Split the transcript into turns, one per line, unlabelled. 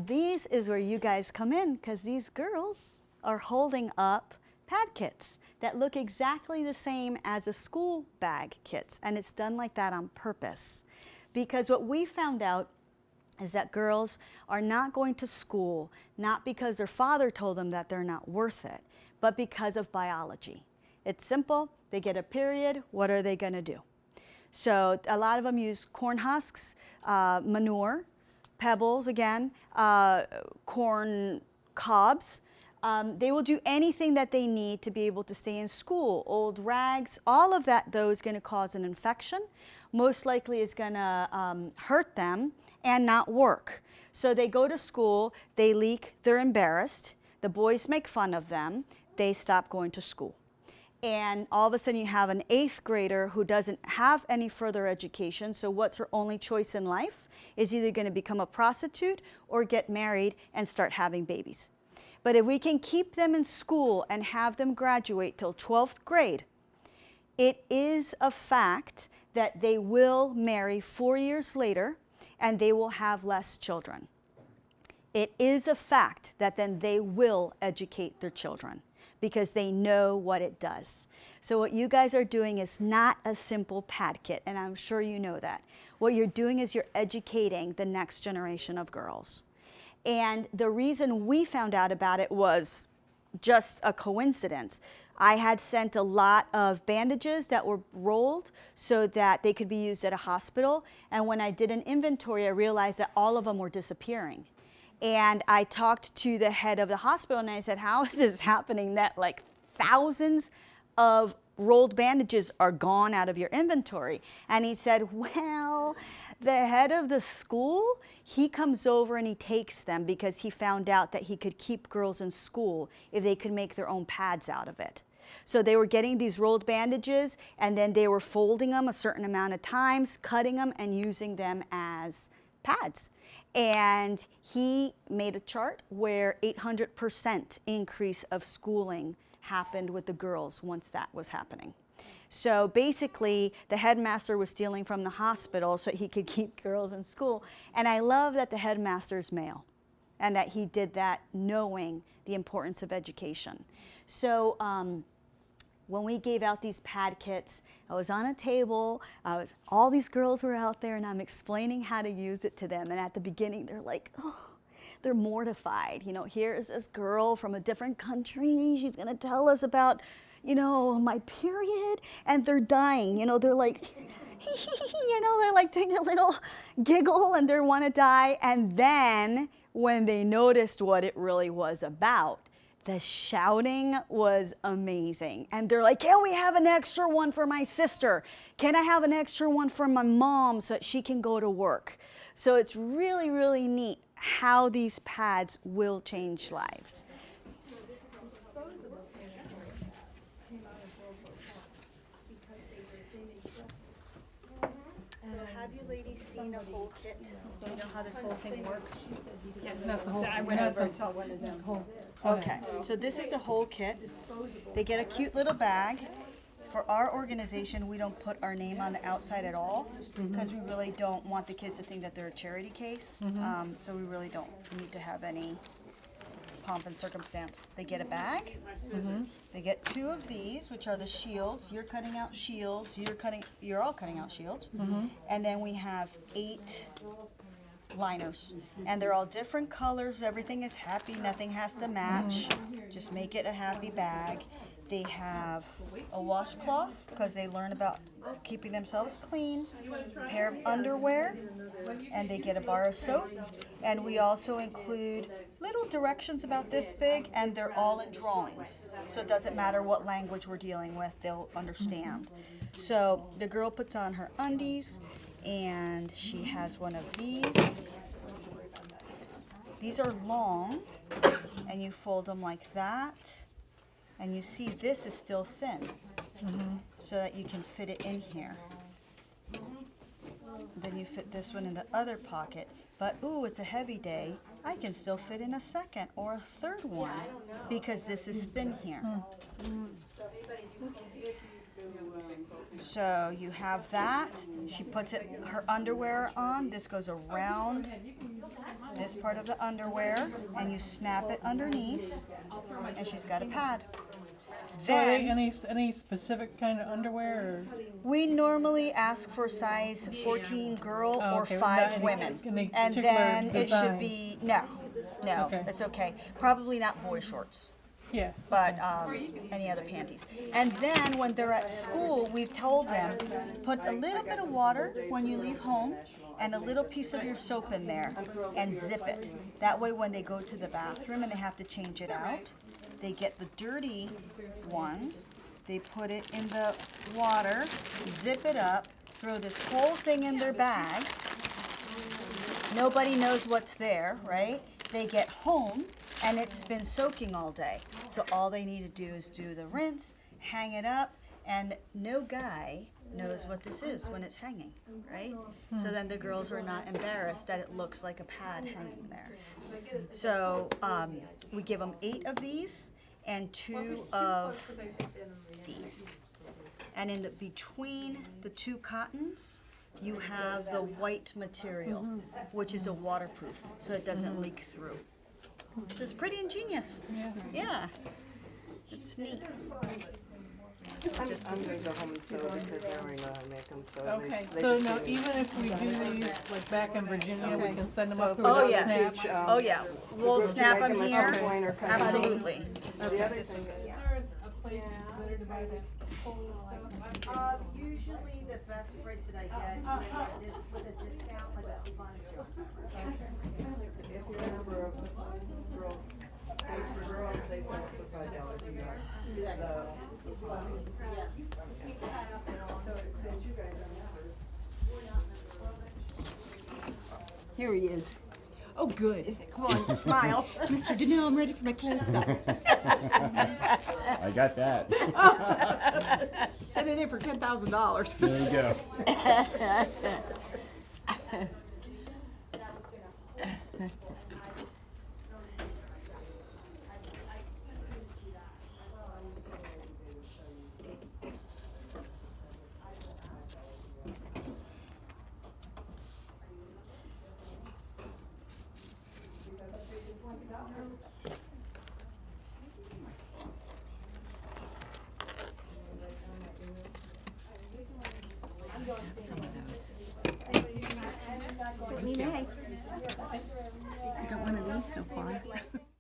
These is where you guys come in, because these girls are holding up pad kits that look exactly the same as a school bag kits, and it's done like that on purpose. Because what we found out is that girls are not going to school, not because their father told them that they're not worth it, but because of biology. It's simple. They get a period. What are they going to do? So a lot of them use corn husks, manure, pebbles again, corn cobs. They will do anything that they need to be able to stay in school. Old rags, all of that, though, is going to cause an infection. Most likely is going to hurt them and not work. So they go to school, they leak, they're embarrassed. The boys make fun of them. They stop going to school. And all of a sudden you have an 8th grader who doesn't have any further education, so what's her only choice in life is either going to become a prostitute or get married and start having babies. But if we can keep them in school and have them graduate till 12th grade, it is a fact that they will marry 4 years later and they will have less children. It is a fact that then they will educate their children, because they know what it does. So what you guys are doing is not a simple pad kit, and I'm sure you know that. What you're doing is you're educating the next generation of girls. And the reason we found out about it was just a coincidence. I had sent a lot of bandages that were rolled so that they could be used at a hospital, and when I did an inventory, I realized that all of them were disappearing. And I talked to the head of the hospital and I said, how is this happening that like thousands of rolled bandages are gone out of your inventory? And he said, well, the head of the school, he comes over and he takes them because he found out that he could keep girls in school if they could make their own pads out of it. So they were getting these rolled bandages and then they were folding them a certain amount of times, cutting them and using them as pads. And he made a chart where 800% increase of schooling happened with the girls once that was happening. So basically, the headmaster was stealing from the hospital so he could keep girls in school. And I love that the headmaster's male and that he did that knowing the importance of education. So when we gave out these pad kits, I was on a table, all these girls were out there and I'm explaining how to use it to them. And at the beginning, they're like, oh, they're mortified. You know, here's this girl from a different country. She's gonna tell us about, you know, my period. And they're dying, you know, they're like, you know, they're like taking a little giggle and they wanna die. And then when they noticed what it really was about, the shouting was amazing. And they're like, can we have an extra one for my sister? Can I have an extra one for my mom so that she can go to work? So it's really, really neat how these pads will change lives. So have you ladies seen a whole kit? Do you know how this whole thing works?
Yes, I went over and saw one of them.
Okay, so this is a whole kit. They get a cute little bag. For our organization, we don't put our name on the outside at all because we really don't want the kids to think that they're a charity case. So we really don't need to have any pomp and circumstance. They get a bag. They get 2 of these, which are the shields. You're cutting out shields. You're all cutting out shields. And then we have 8 liners, and they're all different colors. Everything is happy, nothing has to match. Just make it a happy bag. They have a washcloth because they learn about keeping themselves clean, a pair of underwear, and they get a bar of soap. And we also include little directions about this big, and they're all in drawings, so it doesn't matter what language we're dealing with, they'll understand. So the girl puts on her undies and she has one of these. These are long, and you fold them like that, and you see this is still thin, so that you can fit it in here. Then you fit this one in the other pocket, but ooh, it's a heavy day. I can still fit in a second or a third one because this is thin here. So you have that. She puts her underwear on. This goes around this part of the underwear, and you snap it underneath, and she's got a pad.
So are they
Then
any specific kind of underwear? Or?
we normally ask for size 14 girl
Oh,
or
okay.
5
Not
women,
any
and
particular
then it
design.
should be no,
Okay.
it's okay. Probably not boy shorts.
Yeah.
But any other panties. And then when they're at school, we've told them, put a little bit of water when you leave home and a little piece of your soap in there and zip it. That way when they go to the bathroom and they have to change it out, they get the dirty ones, they put it in the water, zip it up, throw this whole thing in their bag. Nobody knows what's there, right? They get home and it's been soaking all day. So all they need to do is do the rinse, hang it up, and no guy knows what this is when it's hanging, right? So then the girls are not embarrassed that it looks like a pad hanging there. So we give them 8 of these and 2 of these. And in between the 2 cottons, you have the white material, which is a waterproof, so it doesn't leak through. So it's pretty ingenious. Yeah. It's neat.
I'm gonna go home and sew because I already know how to make them. So
Okay.
they
So
just
now,
give me-
even if we do these like back in Virginia, we can send them up through
Oh,
the
yes.
snap.
Oh, yeah. We'll
Would you
snap
like
them
at
here.
some point or cut them out?
Absolutely.
The other thing is,
Is there a place that's better to buy that whole
Usually the best price that I get is with a discount, like a coupon is
if you're a member of Girl, Place for Girls, they sell it for $5 a yard.
Here he is. Oh, good. Come on, smile. Mr. Donnell, I'm ready for my close-up.
I got that.
Send it in for $10,000.
There you go.